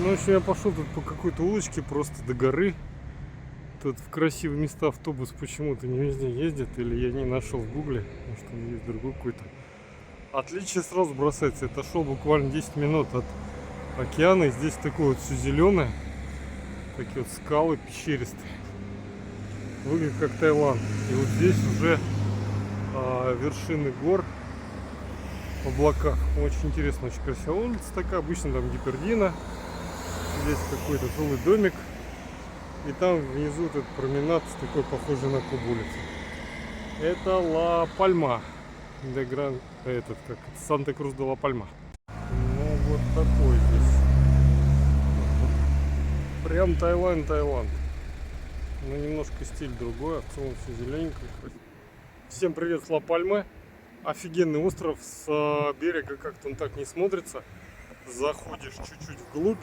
Ну, в общем, я пошел тут по какой-то улочке просто до горы. Тут в красивые места автобус почему-то не везде ездит. Или я не нашел в гугле, может он есть другой какой-то. Отличие сразу бросается. Это шел буквально 10 минут от океана. И здесь такое вот все зеленое. Такие вот скалы пещеристые. Выглядит как Таиланд. И вот здесь уже вершины гор в облаках. Очень интересно, очень красивая улица такая. Обычно там Гипердина. Здесь какой-то жилой домик. И там внизу этот променад такой похожий на Куб улицы. Это Ла Пальма. Этот как Санта-Крус де Ла Пальма. Ну вот такой здесь. Прям Таиланд. Но немножко стиль другой, а в целом все зелененькое. Всем привет с Ла Пальмы. Офигенный остров, с берега как-то он так не смотрится. Заходишь чуть-чуть вглубь.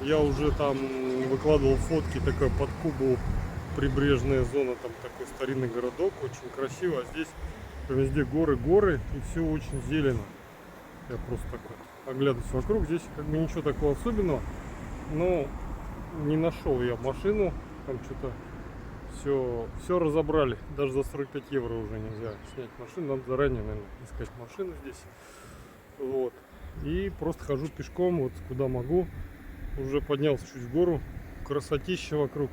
Я уже там выкладывал фотки, такая под кубу прибрежная зона, там такой старинный городок, очень красиво. А здесь везде горы, и все очень зелено. Я просто так вот оглядываюсь вокруг. Здесь как бы ничего такого особенного, но не нашел я машину. Там что-то все разобрали. Даже за 45 евро уже нельзя снять машину. Надо заранее, наверное, искать машину здесь. Вот. И просто хожу пешком, вот куда могу. Уже поднялся чуть в гору. Красотища вокруг.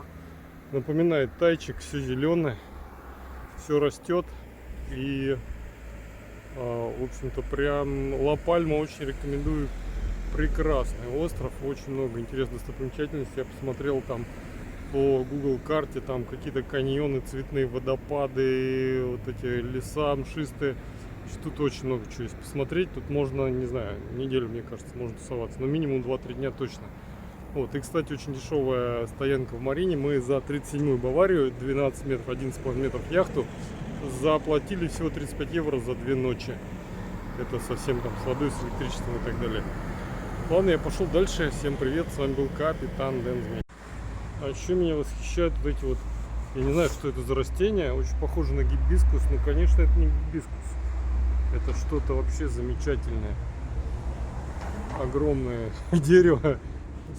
Напоминает Тайчик, все зеленое, все растет. И в общем-то прям Ла Пальма очень рекомендую. Прекрасный остров, очень много интересных достопримечательностей. Я посмотрел там по Google карте, там какие-то каньоны, цветные водопады, вот эти леса мшистые. Тут очень много чего есть посмотреть. Тут можно, не знаю, неделю, мне кажется, можно тусоваться. Но минимум 2-3 дня точно. Вот. И, кстати, очень дешевая стоянка в Марине. Мы за 37-ю Баварию, 12 метров, 11,5 метров яхту, заплатили всего 35 евро за 2 ночи. Это совсем там с водой, с электричеством и так далее. Ладно, я пошел дальше. Всем привет, с вами был капитан Дэн Змей. А еще меня восхищают вот эти вот, я не знаю, что это за растение, очень похоже на гибискус, но, конечно, это не гибискус. Это что-то вообще замечательное. Огромное дерево.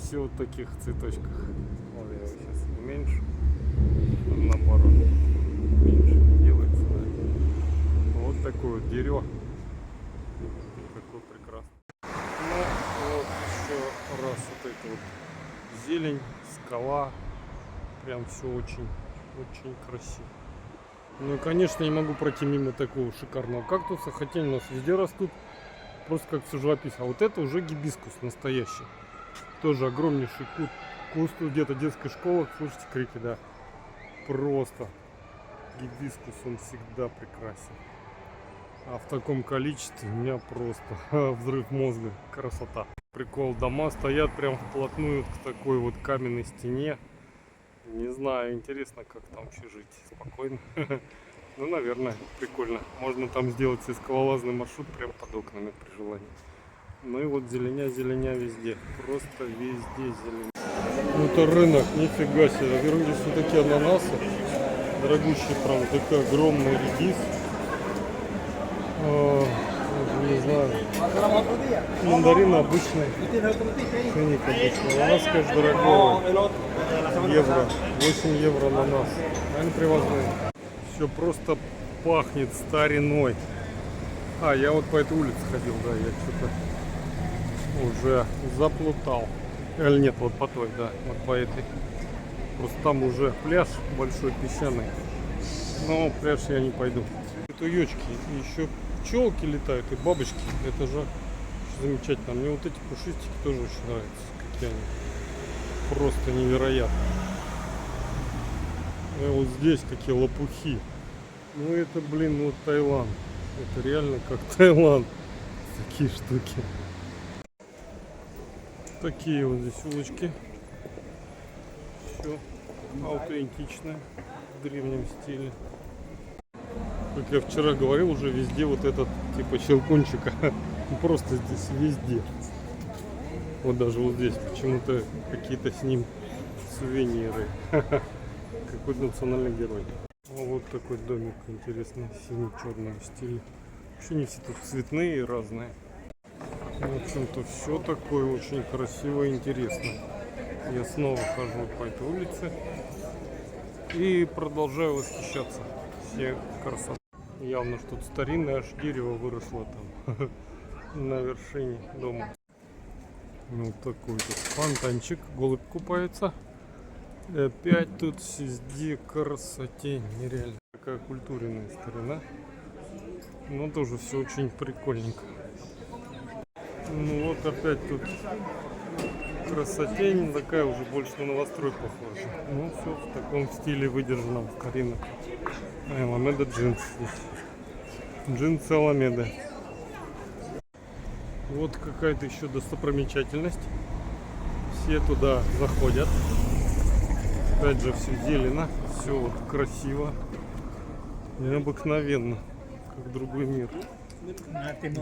Все вот таких цветочках. Вот я его сейчас уменьшу. Наоборот. Меньше не делается, да. Вот такое вот дерево. Какое прекрасное. Ну вот еще раз вот это вот зелень, скала. Прям все очень красиво. Ну и конечно не могу пройти мимо такого шикарного кактуса. Хотя у нас везде растут. Просто как все живописно. А вот это уже гибискус настоящий. Тоже огромнейший куст, где-то детская школа, слушайте крики, да. Просто гибискус, он всегда прекрасен. А в таком количестве у меня просто взрыв мозга, красота. Прикол, дома стоят прям вплотную к такой вот каменной стене. Не знаю, интересно, как там вообще жить спокойно. Ну, наверное, прикольно. Можно там сделать себе скалолазный маршрут прямо под окнами при желании. Ну и вот зеленя везде. Просто везде зелень. Ну это рынок, нифига себе. Во-первых, здесь вот такие ананасы. Дорогущие, правда, такой огромный редис. Не знаю. Мандарины обычные. Финик обычный. Ананас, конечно, дорогой. Евро. 8 евро ананас. Наверное, привозные. Все просто пахнет стариной. А, я вот по этой улице ходил, да, я что-то уже заплутал. Или нет, вот по той, да, вот по этой. Просто там уже пляж большой, песчаный. Но пляж я не пойду. Это уёчки, еще пчелки летают и бабочки. Это же замечательно. Мне вот эти пушистики тоже очень нравятся. Какие они просто невероятные. И вот здесь какие лопухи. Ну это, блин, вот Таиланд. Это реально как Таиланд. Такие штуки. Такие вот здесь улочки. Все аутентичное, в древнем стиле. Как я вчера говорил, уже везде вот этот типа щелкунчика. Просто здесь везде. Вот даже вот здесь почему-то какие-то с ним сувениры. Какой-то национальный герой. Вот такой домик интересный, синий-черного стиля. Вообще не все тут цветные и разные. В общем-то, все такое очень красиво и интересно. Я снова хожу по этой улице и продолжаю восхищаться всей красотой. Явно что-то старинное, аж дерево выросло там на вершине дома. Вот такой тут фонтанчик, голубь купается. И опять тут везде красоте, нереально. Такая культурная старина. Но тоже все очень прикольненько. Ну вот опять тут красотень, такая уже больше на новострой похожа. Ну все в таком стиле выдержанном, старинном. Аламеда джинс здесь. Джинсы Аламеда. Вот какая-то еще достопримечательность. Все туда заходят. Опять же все зелено, все вот красиво. Необыкновенно, как другой мир.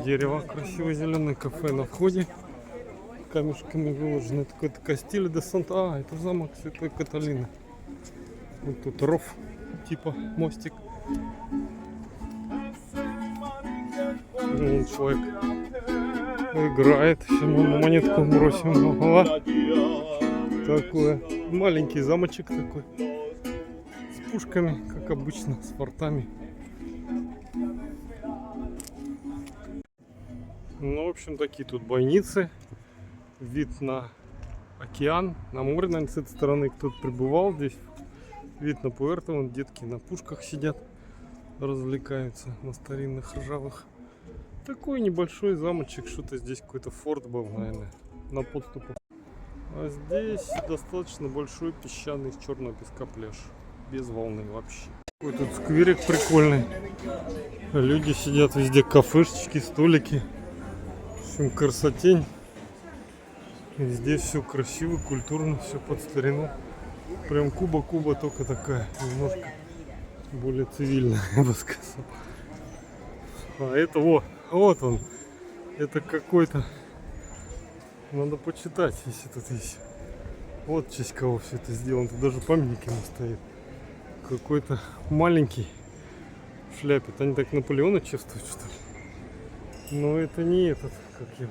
Дерево красиво зеленое, кафе на входе. Камешками выложено. Это какой-то Кастильо де Санта. Это замок Святой Каталины. Вот тут ров, типа мостик. Вон человек играет. Сейчас мы монетку бросим. Ага. Такое. Маленький замочек такой. С пушками, как обычно, с фортами. Ну, в общем, такие тут бойницы. Вид на океан, на море, наверное, с этой стороны кто-то прибывал. Здесь вид на Пуэрто, вон детки на пушках сидят, развлекаются на старинных ржавых. Такой небольшой замочек, что-то здесь какой-то форт был, наверное, на подступах. А здесь достаточно большой песчаный из черного песка пляж, без волны вообще. Такой тут скверик прикольный. Люди сидят везде, кафешечки, столики. В общем, красотень. Везде все красиво, культурно, все под старину. Прям Куба, только такая, немножко более цивильная, я бы сказал. А это вот он. Это какой-то... Надо почитать, если тут есть. Вот в честь кого все это сделано. Тут даже памятник ему стоит. Какой-то маленький в шляпе. Они так Наполеона чувствуют, что ли? Но это не этот, как я.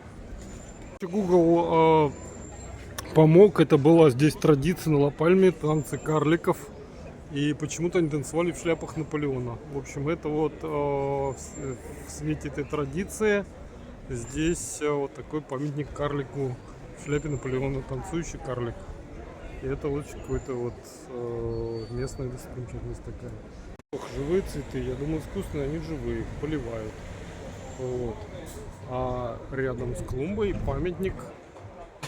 Google помог. Это была здесь традиция на Ла-Пальме, танцы карликов. И почему-то они танцевали в шляпах Наполеона. В общем, это вот в свете этой традиции здесь вот такой памятник карлику в шляпе Наполеона, танцующий карлик. И это очень какой-то вот местная достопримечательность такая. Живые цветы, я думаю, искусственные, они живые, поливают. Вот. А рядом с клумбой памятник,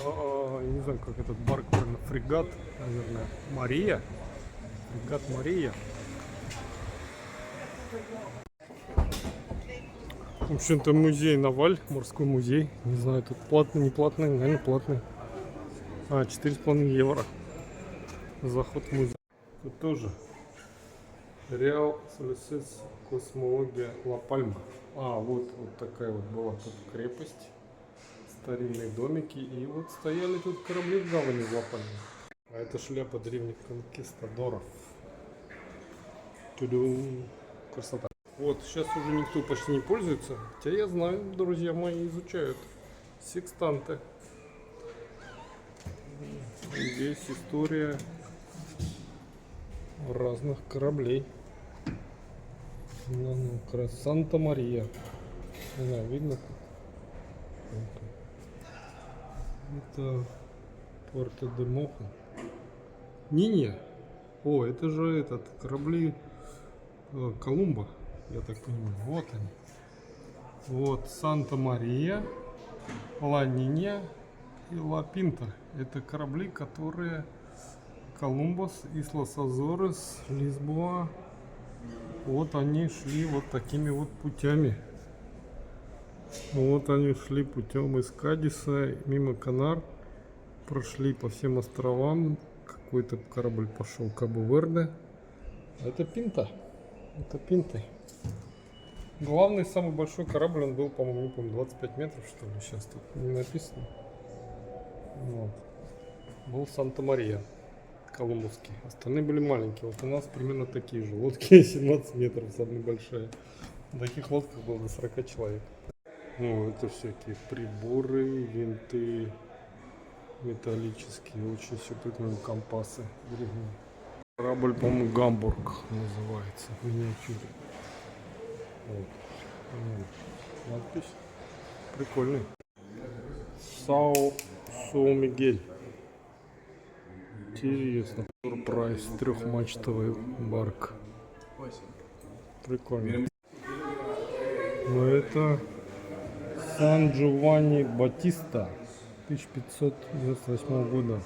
не знаю, как этот барк, фрегат, наверное, Мария. Фрегат Мария. В общем-то, музей Наваль, морской музей. Не знаю, тут платный, не платный, наверное, платный. 4,5 евро. Заход в музей. Тут тоже Реал Солисес космология Ла-Пальма. Вот такая вот была тут крепость. Старинные домики. И вот стояли тут корабли в гавани в Ла-Пальме. А это шляпа древних конкистадоров. Тудум. Красота. Вот, сейчас уже никто почти не пользуется. Хотя я знаю, друзья мои изучают секстанты. Здесь история разных кораблей. Санта-Мария. Не знаю, видно? Это Порто-де-Моха. Не. Это же этот корабли Колумба, я так понимаю. Вот они. Вот Санта-Мария, Ла-Нинья и Ла-Пинта. Это корабли, которые Колумбус, Ислас-Азорес, Лисбоа. Вот они шли вот такими вот путями. Вот они шли путем из Кадиса, мимо Канар. Прошли по всем островам. Какой-то корабль пошел к Кабо-Верде. Это Пинта. Это Пинта. Главный, самый большой корабль, он был, по-моему, не помню, 25 метров, что ли, сейчас тут не написано. Вот. Был Санта-Мария, колумбовский. Остальные были маленькие. Вот у нас примерно такие же лодки, 17 метров, самая большая. В таких лодках было до 40 человек. Ну, это всякие приборы, винты металлические, очень все прикольно, компасы. Корабль, по-моему, Гамбург называется, в миниатюре. Вот. Надпись. Прикольный. Сан-Мигель. Интересно. Прайс, трехмачтовый барк. Прикольно. Но это Сан-Джованни Батиста 1598 года.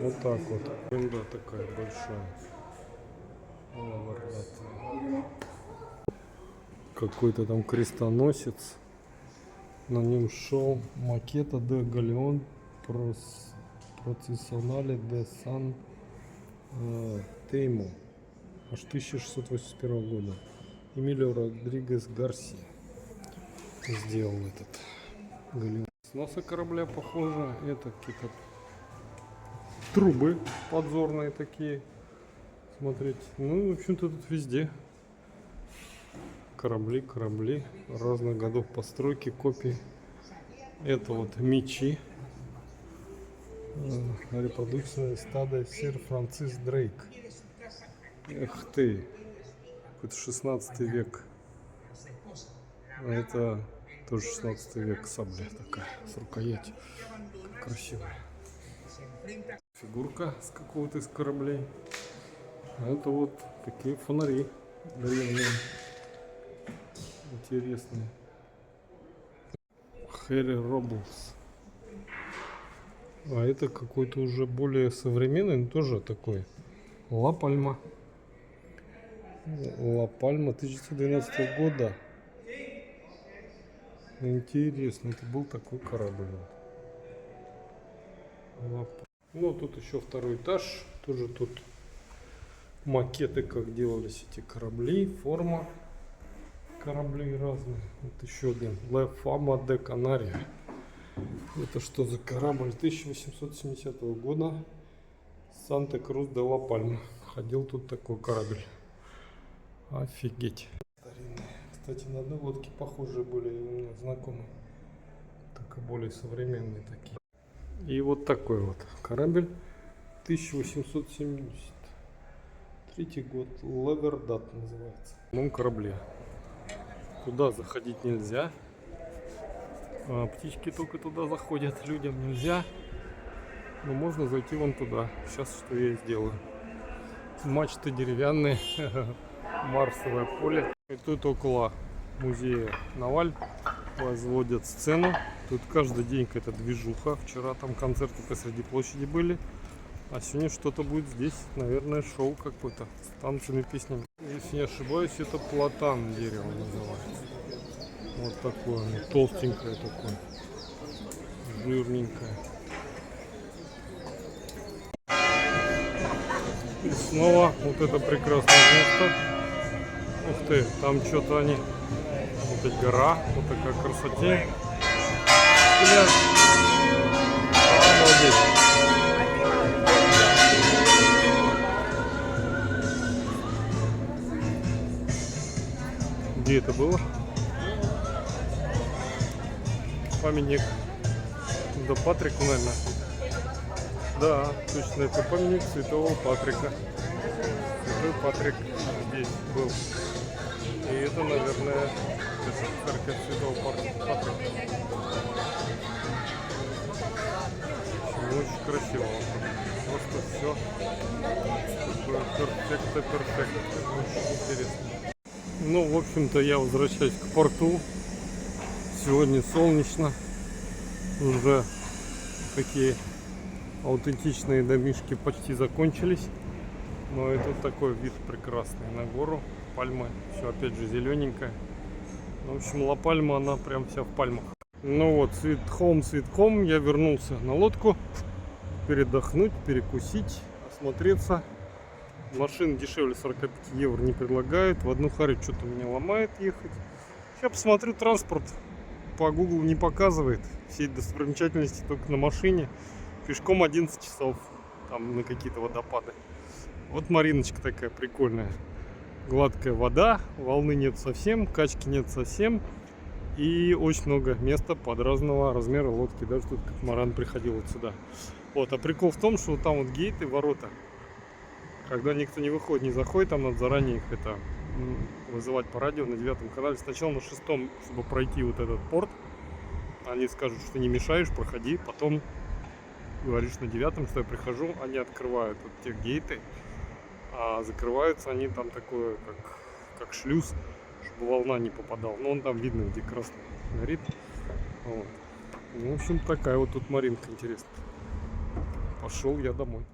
Вот так вот. Винда такая большая. Какой-то там крестоносец. На нем шел макета де Галеон процессионале де Сан Тейму. Аж 1681 года. Эмилио Родригес Гарсия сделал этот галеон. С носа корабля похоже. Это какие-то трубы подзорные такие. Смотрите. Ну, в общем-то, тут везде корабли разных годов постройки, копии. Это вот мечи. Репродукция стада сир Францис Дрейк. Эх ты, какой-то 16 век. А это тоже 16 век, сабля такая с рукоятью. Красивая. Фигурка с какого-то из кораблей. А это вот такие фонари древние. Интересные. Хэри Роблс. А это какой-то уже более современный, но тоже такой. Ла Пальма. Ла Пальма 1912 года. Интересно, это был такой корабль. Ну, тут еще второй этаж. Тоже тут макеты, как делались эти корабли, форма кораблей разные. Вот еще один. Ла Фама де Канария. Это что за корабль? 1870 года. Санта-Крус де Ла Пальма. Ходил тут такой корабль. Офигеть. Старинные. Кстати, на одной лодке похожие были у меня знакомые. Только более современные такие. И вот такой вот корабль. 1873 год. Левердат называется. В новом корабле. Туда заходить нельзя. А птички только туда заходят. Людям нельзя. Но можно зайти вон туда. Сейчас что я и сделаю. Мачты деревянные. Марсовое поле. И тут около музея Наваль возводят сцену. Тут каждый день какая-то движуха. Вчера там концерты посреди площади были. А сегодня что-то будет здесь. Наверное, шоу какое-то с танцами, песнями. Если не ошибаюсь, это платан дерево называется. Вот такое оно. Толстенькое такое. Жирненькое. И снова вот это прекрасное место. Ух ты, там что-то они. Вот эта гора, вот такая красоте. Обалдеть. Где это было? Памятник. Да, Патрику, наверное. Да, точно, это памятник Святого Патрика. Святой Патрик здесь был. И это, наверное, церковь Святого Патрика. Очень красиво. Просто все перфект. Очень интересно. Ну, в общем-то, я возвращаюсь к порту. Сегодня солнечно. Уже такие аутентичные домишки почти закончились. Но это такой вид прекрасный на гору. Пальмы. Все опять же зелененькое. В общем, Ла Пальма, она прям вся в пальмах. Ну вот, sweet home. Я вернулся на лодку. Передохнуть, перекусить, осмотреться. Машин дешевле 45 евро не предлагают. В одну харю что-то меня ломает ехать. Сейчас посмотрю транспорт. По Google не показывает. Все достопримечательности только на машине. Пешком 11 часов. Там на какие-то водопады. Вот Мариночка такая прикольная. Гладкая вода. Волны нет совсем. Качки нет совсем. И очень много места под разного размера лодки. Даже тут катамаран приходил вот сюда. Вот, а прикол в том, что вот там вот гейты, ворота. Когда никто не выходит, не заходит, там надо заранее их вызывать по радио на 9 канале. Сначала на 6, чтобы пройти вот этот порт. Они скажут, что не мешаешь, проходи. Потом говоришь на 9, что я прихожу, они открывают вот те гейты. А закрываются они там такое, как шлюз, чтобы волна не попадала. Но он там видно, где красный горит. Вот. Ну, в общем, такая вот тут маринка интересная. Пошел я домой.